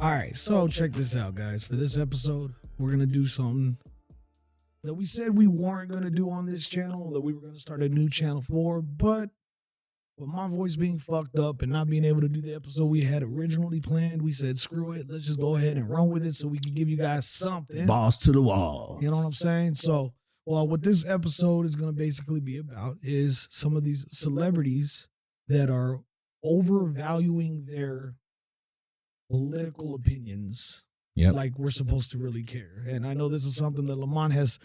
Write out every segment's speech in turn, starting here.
All right, so check this out, guys. For this episode, we're going to do something that we said we weren't going to do on this channel, that we were going to start a new channel for, but with my voice being fucked up and not being able to do the episode we had originally planned, we said, screw it, let's just go ahead and run with it so we can give you guys something. Balls to the wall. You know what I'm saying? So, well, what this episode is going to basically be about is some of these celebrities that are overvaluing their political opinions. Yep. Like we're supposed to really care. And I know this is something that Lamont has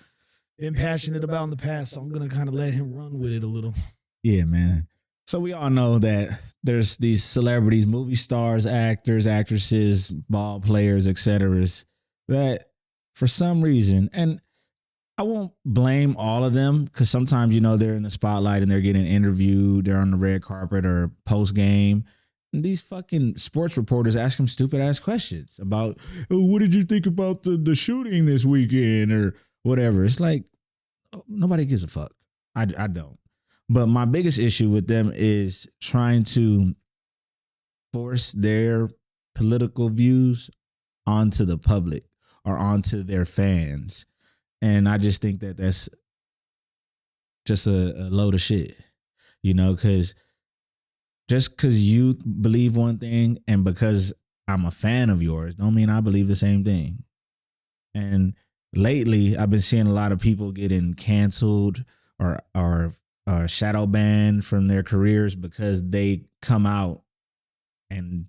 been passionate about in the past, so I'm going to kind of let him run with it a little. Yeah, man. So we all know that there's these celebrities, movie stars, actors, actresses, ball players, etc. that for some reason, and I won't blame all of them because sometimes, you know, they're in the spotlight and they're getting interviewed, they're on the red carpet or post game. And these fucking sports reporters ask them stupid ass questions about, oh, what did you think about the shooting this weekend or whatever. It's like, nobody gives a fuck. I don't. But my biggest issue with them is trying to force their political views onto the public or onto their fans. And I just think that that's just a load of shit, you know, because just because you believe one thing and because I'm a fan of yours don't mean I believe the same thing. And lately, I've been seeing a lot of people getting canceled or shadow banned from their careers because they come out and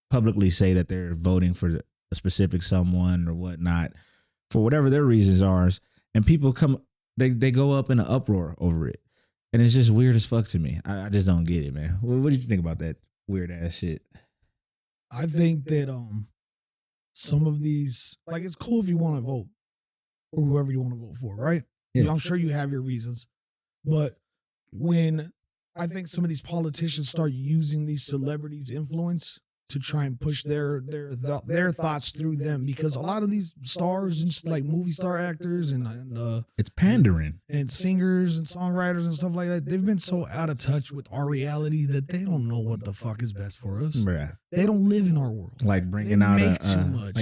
publicly say that they're voting for a specific someone or whatnot for whatever their reasons are. And people they go up in an uproar over it. And it's just weird as fuck to me. I just don't get it, man. What did you think about that weird ass shit? I think that some of these, like, it's cool if you want to vote for whoever you want to vote for, right? Yeah. I'm sure you have your reasons. But when I think some of these politicians start using these celebrities' influence to try and push their thoughts through them, because a lot of these stars and like movie star actors and it's pandering, and singers and songwriters and stuff like that, they've been so out of touch with our reality that they don't know what the fuck is best for us. Bruh. They don't live in our world. Like bringing out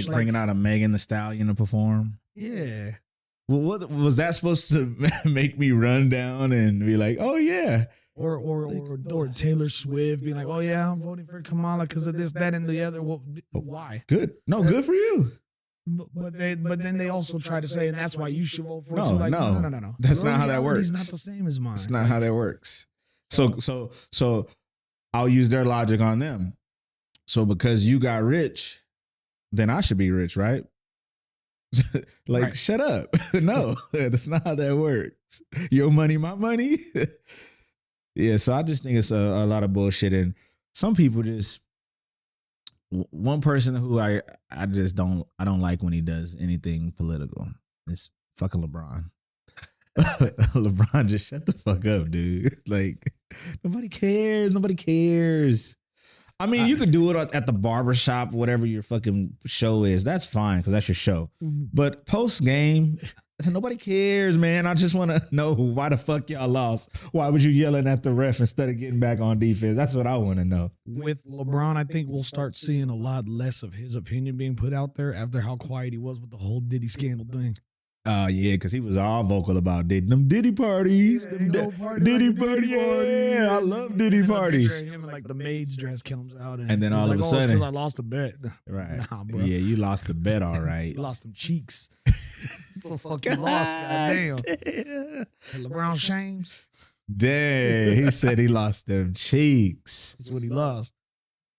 bringing out a Megan Thee Stallion to perform. Yeah. Well, what was that supposed to make me run down and be like, oh yeah? Or Taylor Swift being like, oh yeah, I'm voting for Kamala because of this, that, and the other. Well, why? Good. No, good for you. But then they also try to say, and that's why you should vote for it. No, Like, no. That's not how that works. It's not the same as mine. It's not how that works. So I'll use their logic on them. So because you got rich, then I should be rich, right? Like, right. Shut up. No, that's not how that works. Your money, my money. Yeah, so I just think it's a lot of bullshit. And some people just, one person who I don't like when he does anything political is fucking LeBron. LeBron, just shut the fuck up, dude. Like, nobody cares. I mean, you could do it at the barbershop, whatever your fucking show is. That's fine, because that's your show. Mm-hmm. But post-game, nobody cares, man. I just want to know why the fuck y'all lost. Why was you yelling at the ref instead of getting back on defense? That's what I want to know. With LeBron, I think we'll start seeing a lot less of his opinion being put out there after how quiet he was with the whole Diddy scandal thing. Yeah, because he was all vocal about them Diddy parties. Yeah, Diddy party. Yeah, I love Diddy parties. Him in like the maid's dress comes out. And then all of a sudden. It's because I lost a bet. Right. Nah, bro. Yeah, you lost the bet, all right. You lost them cheeks. What the fuck you lost? Goddamn. LeBron James. Dang, he said he lost them cheeks. That's what he lost.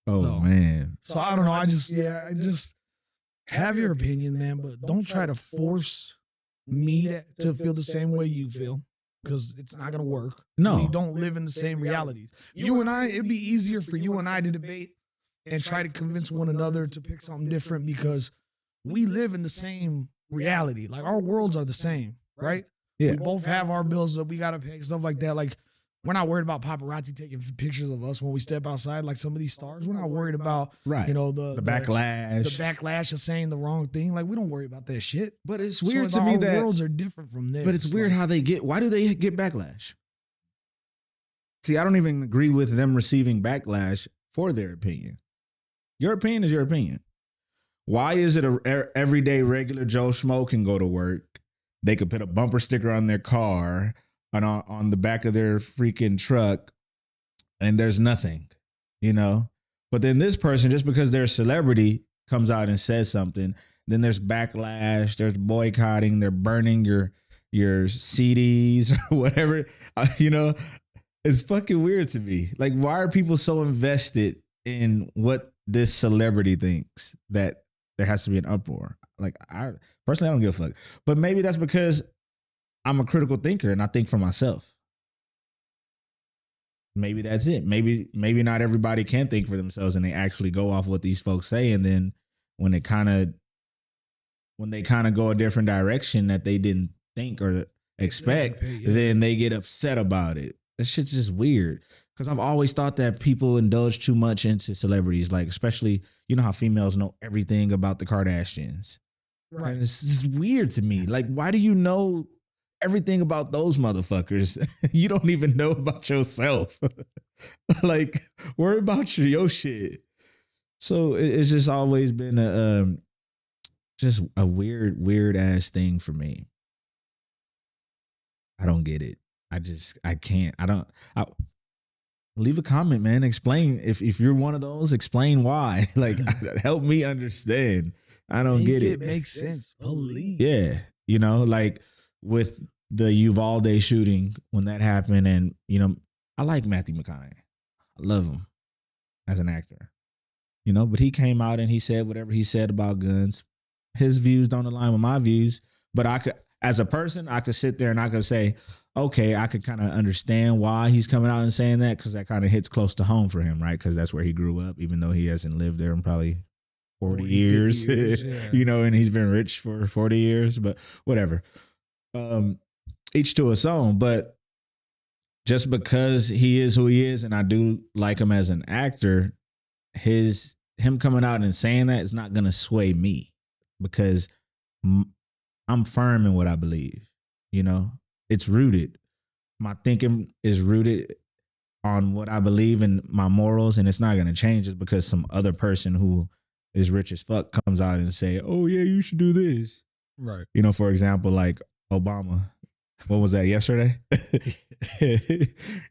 Oh, man. So I don't know. I just have your opinion, man, but don't try to force me to feel the same way you feel, because it's not going to work. No. We don't live in the same realities. You and I, it'd be easier for you and I to debate and try to convince one another to pick something different because we live in the same reality. Like, our worlds are the same, right? Yeah. We both have our bills that we got to pay, stuff like that. Like, we're not worried about paparazzi taking pictures of us when we step outside like some of these stars. We're not worried about, right, you know, the backlash. The backlash of saying the wrong thing. Like, we don't worry about that shit. But it's weird to me that our worlds are different from theirs. But it's weird how why do they get backlash? See, I don't even agree with them receiving backlash for their opinion. Your opinion is your opinion. Why is it a everyday regular Joe Schmo can go to work? They could put a bumper sticker on their car and on the back of their freaking truck, and there's nothing, you know. But then this person, just because they're a celebrity, comes out and says something, then there's backlash, there's boycotting, they're burning your CDs or whatever. You know, it's fucking weird to me. Like, why are people so invested in what this celebrity thinks that there has to be an uproar? Like, I personally, I don't give a fuck. But maybe that's because I'm a critical thinker and I think for myself. Maybe that's it. Maybe not everybody can think for themselves and they actually go off what these folks say, and then when it kind of when they kind of go a different direction that they didn't think or expect, then they get upset about it. That shit's just weird. Because I've always thought that people indulge too much into celebrities, like especially, you know how females know everything about the Kardashians. Right. And it's just weird to me. Like, why do you know everything about those motherfuckers? You don't even know about yourself. Like, worry about your shit. So it's just always been just a weird ass thing for me. I don't get it. I can't. Leave a comment, man. Explain if you're one of those. Explain why. Like, help me understand. I don't get it. It makes sense. Please. Yeah, you know, like with the Uvalde shooting when that happened, and you know, I like Matthew McConaughey. I love him as an actor. You know, but he came out and he said whatever he said about guns. His views don't align with my views, but I could, as a person, I could sit there and I could say, okay, I could kind of understand why he's coming out and saying that, because that kind of hits close to home for him, right? Because that's where he grew up, even though he hasn't lived there in probably 40 years, yeah. You know, and he's been rich for 40 years, but whatever. Each to his own, but just because he is who he is, and I do like him as an actor, him coming out and saying that is not going to sway me, because I'm firm in what I believe. You know, it's rooted. My thinking is rooted on what I believe in, my morals, and it's not going to change just because some other person who is rich as fuck comes out and say, oh yeah, you should do this. Right. You know, for example, like Obama. What was that, yesterday?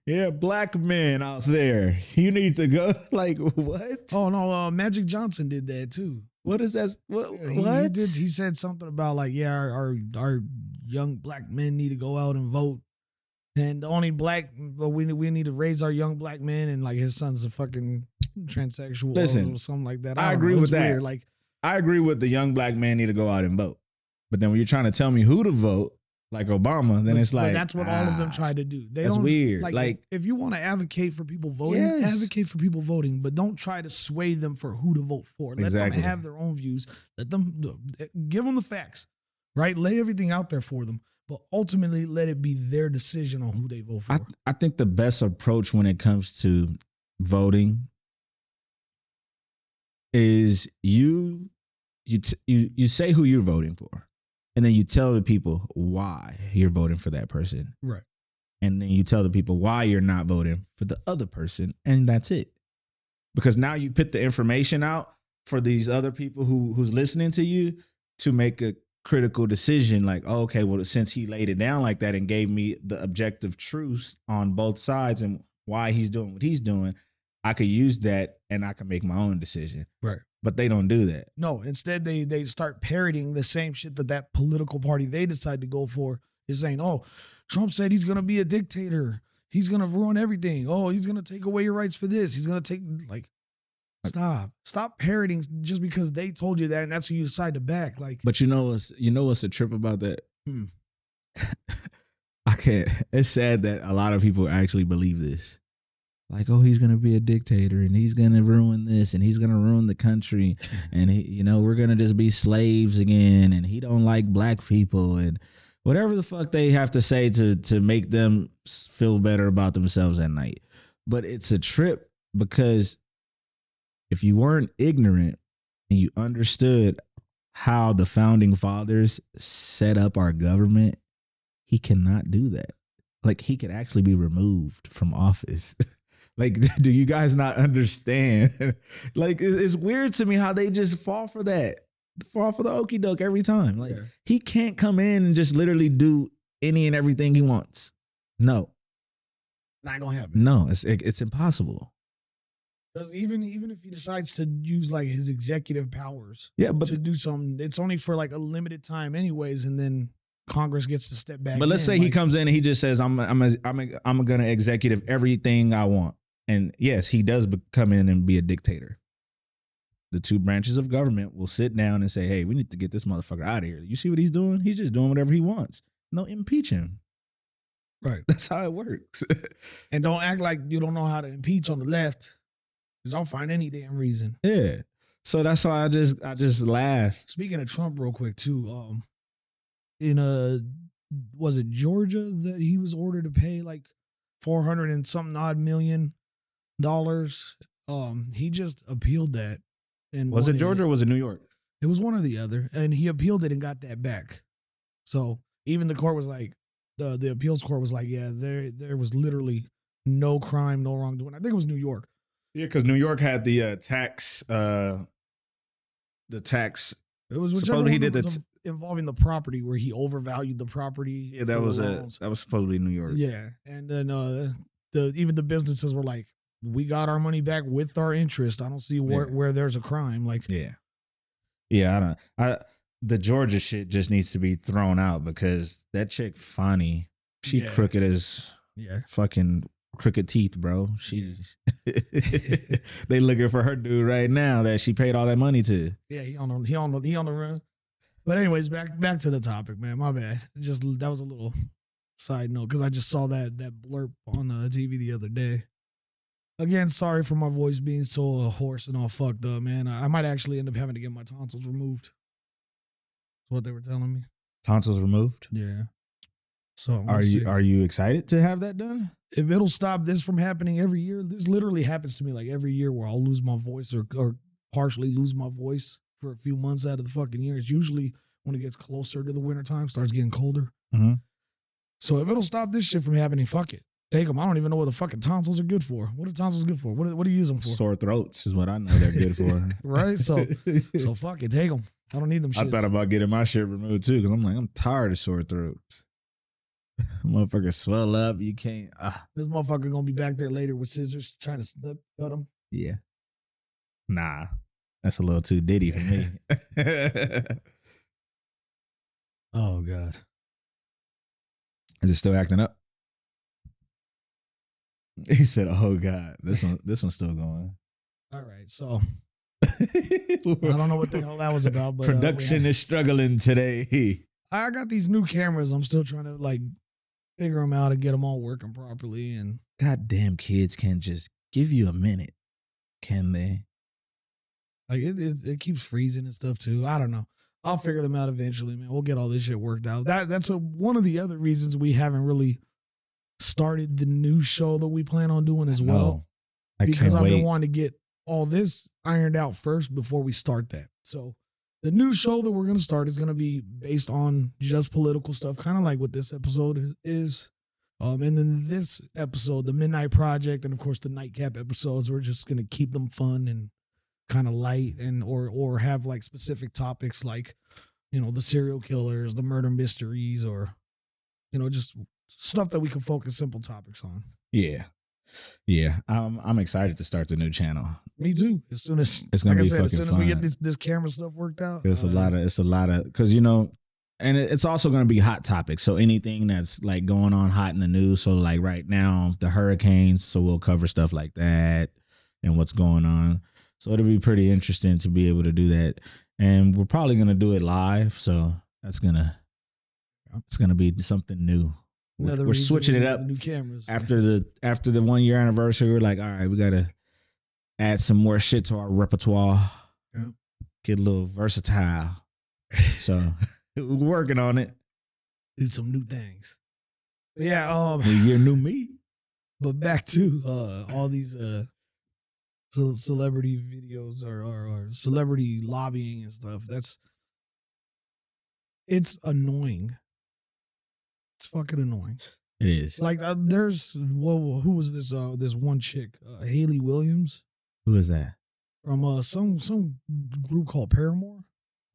Yeah, black men out there, you need to go. Like, what? Oh no, Magic Johnson did that too. What is that? What? He said something about like, yeah, our young black men need to go out and vote, and the only black, but we need to raise our young black men, and like his son's a fucking transsexual or something like that. I agree with that. Weird. Like, I agree with the young black man need to go out and vote, but then when you're trying to tell me who to vote, like Obama, then it's like, that's what all of them try to do. That's weird. Like if you want to advocate for people voting, advocate for people voting, but don't try to sway them for who to vote for. Let them have their own views. Let them give them the facts, right? Lay everything out there for them, but ultimately let it be their decision on who they vote for. I think the best approach when it comes to voting is you say who you're voting for. And then you tell the people why you're voting for that person. Right. And then you tell the people why you're not voting for the other person. And that's it. Because now you put the information out for these other people who's listening to you to make a critical decision. Like, oh, okay, well, since he laid it down like that and gave me the objective truth on both sides and why he's doing what he's doing, I could use that and I can make my own decision. Right. But they don't do that. No, instead they start parroting the same shit that political party they decide to go for is saying, oh, Trump said he's going to be a dictator. He's going to ruin everything. Oh, he's going to take away your rights for this. He's going to take, like, stop parroting just because they told you that and that's who you decide to back. Like, but you know what's a trip about that? I can't. It's sad that a lot of people actually believe this. Like, oh, he's going to be a dictator and he's going to ruin this and he's going to ruin the country and we're going to just be slaves again and he don't like black people and whatever the fuck they have to say to make them feel better about themselves at night. But it's a trip because if you weren't ignorant and you understood how the founding fathers set up our government, he cannot do that. Like, he could actually be removed from office. Like, do you guys not understand? Like, it's weird to me how they just fall for that, fall for the okie doke every time. Like, he can't come in and just literally do any and everything he wants. No, not gonna happen. No, it's impossible. Because even if he decides to use like his executive powers, but to do something, it's only for like a limited time, anyways, and then Congress gets to step back. But let's say he comes in and he just says, "I'm gonna executive everything I want," and yes, he does come in and be a dictator. The two branches of government will sit down and say, "Hey, we need to get this motherfucker out of here. You see what he's doing? He's just doing whatever he wants. No, impeach him." Right. That's how it works. And don't act like you don't know how to impeach on the left. Because don't find any damn reason. Yeah. So that's why I just laugh. Speaking of Trump real quick too, was it Georgia that he was ordered to pay like 400 and something odd $million? He just appealed that. And was it Georgia or was it New York? It was one or the other. And he appealed it and got that back. So even the court was like, the appeals court was like, yeah, there was literally no crime, no wrongdoing. I think it was New York. Yeah, because New York had the tax. It was supposedly he did that involving the property where he overvalued the property. Yeah, that was supposedly New York. Yeah, and then even the businesses were like, we got our money back with our interest. I don't see where there's a crime. Like, I don't. The Georgia shit just needs to be thrown out because that chick Fonnie, she crooked as fucking crooked teeth, bro. They looking for her dude right now that she paid all that money to. Yeah, he on the run. But anyways, back to the topic, man. My bad. That was a little side note because I just saw that blurb on the TV the other day. Again, sorry for my voice being so hoarse and all fucked up, man. I might actually end up having to get my tonsils removed. That's what they were telling me. Tonsils removed? Yeah. So are you excited to have that done? If it'll stop this from happening every year, this literally happens to me like every year where I'll lose my voice or partially lose my voice for a few months out of the fucking year. It's usually when it gets closer to the wintertime, starts getting colder. Mm-hmm. So if it'll stop this shit from happening, fuck it. Take them. I don't even know what the fucking tonsils are good for. What are tonsils good for? What do you use them for? Sore throats is what I know they're good for. Right? So fuck it. Take them. I don't need them shits. I thought about getting my shit removed too because I'm tired of sore throats. Motherfucker swell up. You can't. This motherfucker gonna be back there later with scissors trying to cut him. Yeah. Nah. That's a little too ditty for me. Oh, God. Is it still acting up? He said, "Oh God, this one's still going." All right, so I don't know what the hell that was about, but production is struggling today. I got these new cameras. I'm still trying to like figure them out and get them all working properly. And goddamn kids can't just give you a minute, can they? Like it keeps freezing and stuff too. I don't know. I'll figure them out eventually, man. We'll get all this shit worked out. That's one of the other reasons we haven't really started the new show that we plan on doing as well. Because I've been wanting to get all this ironed out first before we start that. So the new show that we're going to start is going to be based on just political stuff, kind of like what this episode is. And then this episode, the Midnight Project, and of course the Nightcap episodes, we're just going to keep them fun and kind of light, and or have like specific topics like, the serial killers, the murder mysteries, or just stuff that we can focus simple topics on. Yeah. I'm excited to start the new channel. Me too. As soon as it's gonna be fucking as soon as fun. we get this camera stuff worked out, it's a lot of because and it's also gonna be hot topics. So anything that's like going on hot in the news. So like right now the hurricanes. So we'll cover stuff like that and what's going on. So it'll be pretty interesting to be able to do that. And we're probably gonna do it live. So it's gonna be something new. We're switching it up. New cameras after the 1 year anniversary. We're like, all right, we gotta add some more shit to our repertoire. Yeah. Get a little versatile. So we're working on it. Do some new things. But yeah. New year, new me. But back to all these celebrity videos or celebrity lobbying and stuff. It's annoying. It's fucking annoying. It is. Like there's who was this this one chick, Haley Williams Who is that? from some group called Paramore.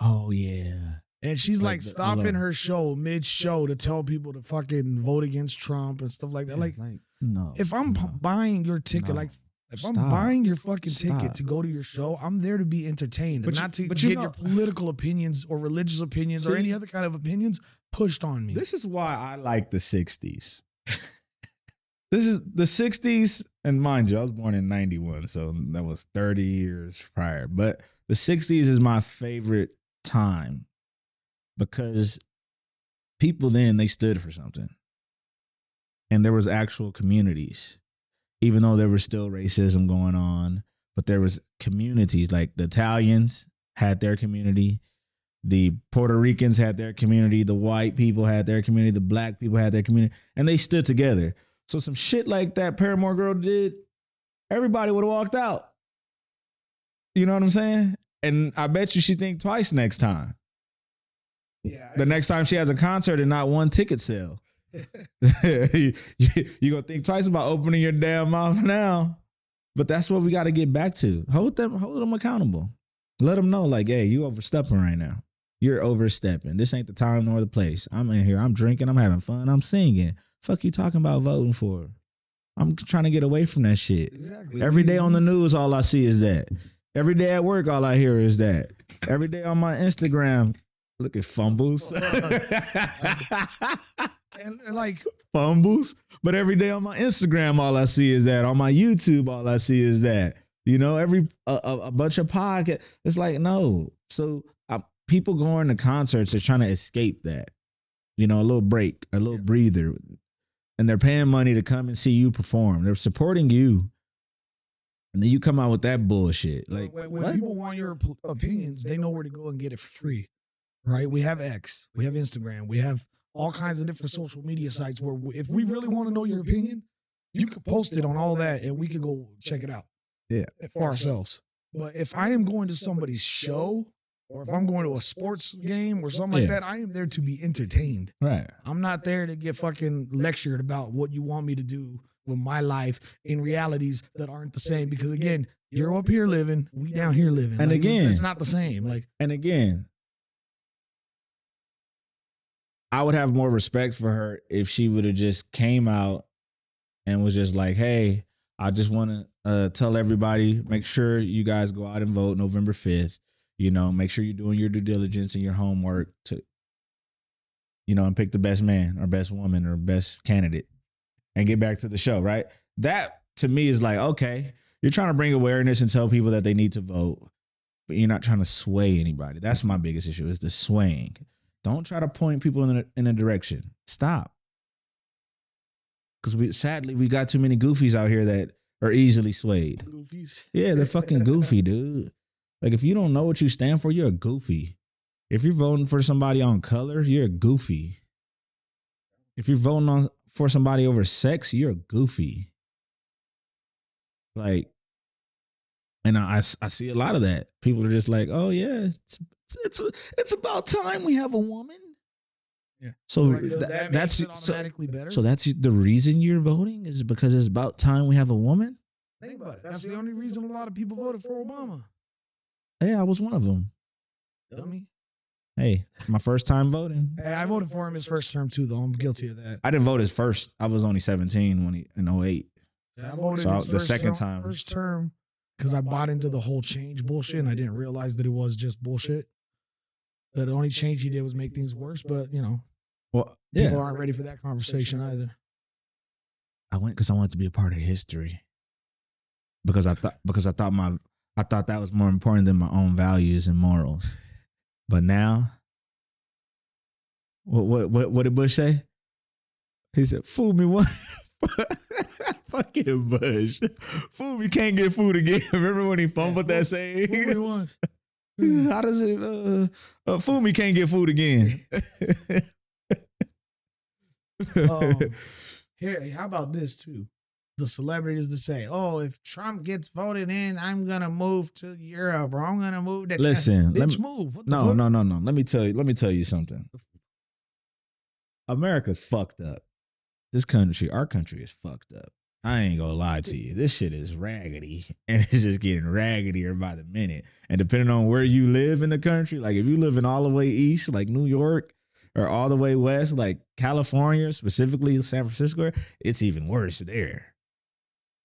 Oh yeah. And she's like Like the stopping little- her show mid-show to tell people to fucking vote against Trump and stuff like that. Like, no. if I'm no, buying your ticket, no. like if I'm Stop. buying your fucking ticket Stop. to go to your show, I'm there to be entertained, But and you- not to but get you know- your political opinions or religious opinions or See? any other kind of opinions pushed on me. This is why I like the 60s. This is the 60s, and mind you, I was born in 91, so that was 30 years prior. But the 60s is my favorite time because people then, they stood for something. And there was actual communities, even though there was still racism going on, but there was communities. Like the Italians had their community, the Puerto Ricans had their community, the white people had their community, the black people had their community, and they stood together. So some shit like that Paramore girl did, everybody would have walked out. You know what I'm saying? And I bet you she think twice next time. Yeah, The next time she has a concert and not one ticket sale. you gonna think twice about opening your damn mouth now. But that's what we got to get back to. Hold them accountable. Let them know, like, hey, you overstepping right now. You're overstepping. This ain't the time nor the place. I'm in here. I'm drinking. I'm having fun. I'm singing. Fuck you talking about voting for? I'm trying to get away from that shit. exactly. Every day on the news, all I see is that. Every day at work, all I hear is that. Every day on my Instagram, look at fumbles. and like Fumbles. But every day on my Instagram, all I see is that. On my YouTube, all I see is that. You know, a bunch of podcasts. It's like, no. So people going to concerts are trying to escape that. You know, a little break, a little breather. And they're paying money to come and see you perform. They're supporting you. And then you come out with that bullshit. Like, when what? people want your opinions, they know where to go and get it for free, right? We have X, we have Instagram, we have all kinds of different social media sites where if we really want to know your opinion, you could post it on all that and we could go check it out. Yeah. For ourselves. But if I am going to somebody's show or if I'm going to a sports game or something like Yeah. that, I am there to be entertained. Right. I'm not there to get fucking lectured about what you want me to do with my life in realities that aren't the same. Because again, you're up here living, we down here living. And again- it's not the same. Like, And again, I would have more respect for her if she would have just came out and was just like, hey, I just want to tell everybody, make sure you guys go out and vote November 5th. You know, make sure you're doing your due diligence and your homework to, you know, and pick the best man or best woman or best candidate and get back to the show, right? That to me is like, okay, you're trying to bring awareness and tell people that they need to vote, but you're not trying to sway anybody. That's my biggest issue is the swaying. Don't try to point people in a direction. Stop. Because sadly, we got too many goofies out here that are easily swayed. goofies. Yeah, they're fucking goofy, dude. Like, if you don't know what you stand for, you're a goofy. If you're voting for somebody on color, you're a goofy. If you're voting for somebody over sex, you're a goofy. Like, and I see a lot of that. People are just like, oh yeah, it's about time we have a woman. Yeah. So Like, does that that's makes it automatically better? so that's the reason you're voting is because it's about time we have a woman. Think about it. That's the only reason a lot of people voted for Obama. Hey, I was one of them. Dummy. Hey, my first time voting. Hey, I voted for him his first term too, though. I'm guilty of that. I didn't vote his first. I was only 17 when in 08. I voted So his the first second term, time. first term, because I bought into the whole change bullshit, and I didn't realize that it was just bullshit. That the only change he did was make things worse. But you know, Well, people yeah, aren't ready for that conversation either. I went because I wanted to be a part of history. Because I thought that was more important than my own values and morals. But now, what did Bush say? He said, "Fool me once." Fucking Bush. Fool me can't get food again. Remember when he fumbled that saying? Fool me once. How does it? Fool me can't get food again. Here, how about this too? The celebrities to say, "Oh, if Trump gets voted in, I'm gonna move to Europe, or I'm gonna move to." Listen, bitch, move. What the No. fuck? Let me tell you something. America's fucked up. this country, our country is fucked up. I ain't gonna lie to you. This shit is raggedy, and it's just getting raggedier by the minute. And depending on where you live in the country, like if you live in all the way east, like New York, or all the way west, like California, specifically San Francisco, it's even worse there.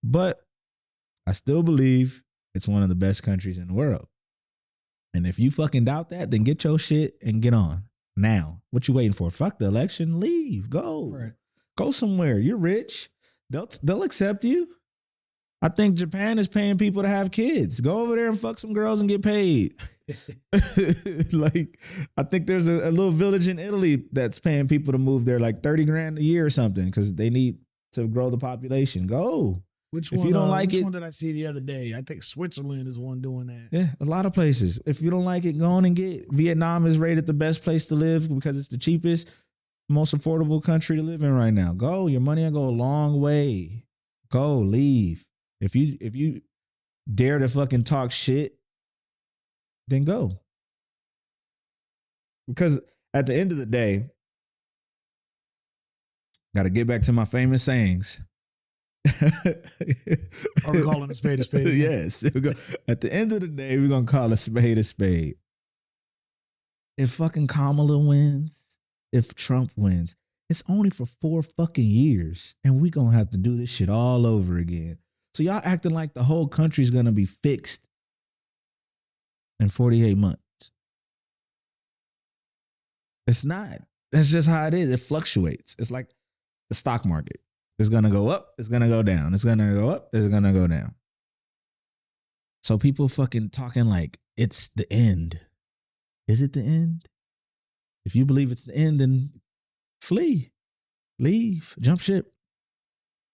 But I still believe it's one of the best countries in the world. And if you fucking doubt that, then get your shit and get on. Now, what you waiting for? Fuck the election. Leave. Go. Right. Go somewhere. You're rich. They'll accept you. I think Japan is paying people to have kids. Go over there and fuck some girls and get paid. Like, I think there's a little village in Italy that's paying people to move there, like 30 grand a year or something, because they need to grow the population. Go. Which if one, you don't like which it, one did I see the other day? I think Switzerland is one doing that. Yeah, a lot of places. If you don't like it, go on and get. Vietnam is rated the best place to live because it's the cheapest, most affordable country to live in right now. Go. Your money will go a long way. Go. Leave. If you dare to fucking talk shit, then go. Because at the end of the day, got to get back to my famous sayings. Are we calling a spade a spade? Yes. At the end of the day, we're going to call a spade a spade. If fucking Kamala wins, if Trump wins, it's only for 4 fucking years. And we're going to have to do this shit all over again. So y'all acting like the whole country's going to be fixed in 48 months. It's not. That's just how it is. It fluctuates. It's like the stock market. It's going to go up. It's going to go down. It's going to go up. It's going to go down. So people fucking talking like it's the end. Is it the end? If you believe it's the end, then flee. Leave. Jump ship.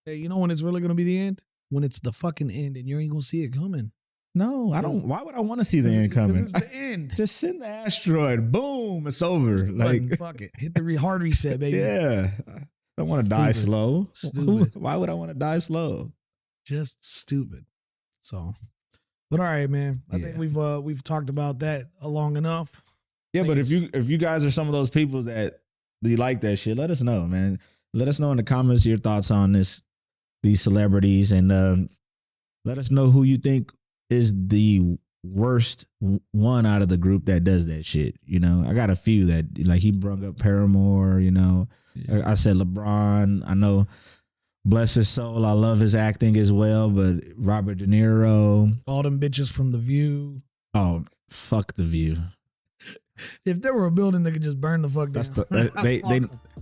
Hey, you know when it's really going to be the end? When it's the fucking end and you ain't going to see it coming. No, I don't. Why would I want to see the end coming? It's the end. Just send the asteroid. Boom. It's over. Like, fuck it. Hit the hard reset, baby. Yeah. I don't want to die slow. Stupid. Why would I want to die slow? Just stupid. So, but all right, man. I think we've talked about that long enough. Yeah, but if you guys are some of those people that you like that shit, let us know, man. Let us know in the comments your thoughts on these celebrities, and let us know who you think is the worst one out of the group that does that shit. You know, I got a few that, like, he brung up Paramore, you know. Yeah. I said LeBron. I know, bless his soul, I love his acting as well, but Robert De Niro. All them bitches from The View. Oh, fuck The View. If there were a building that could just burn the fuck down.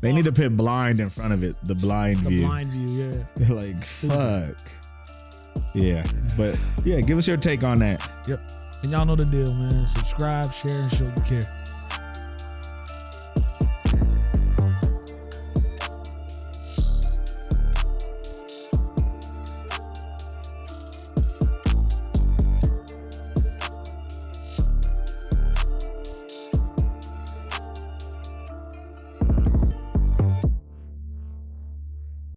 They need to put blind in front of it. The blind view. The blind view, yeah. They're like, fuck. Yeah. But yeah, give us your take on that. Yep. And y'all know the deal, man. Subscribe, share, and show you care.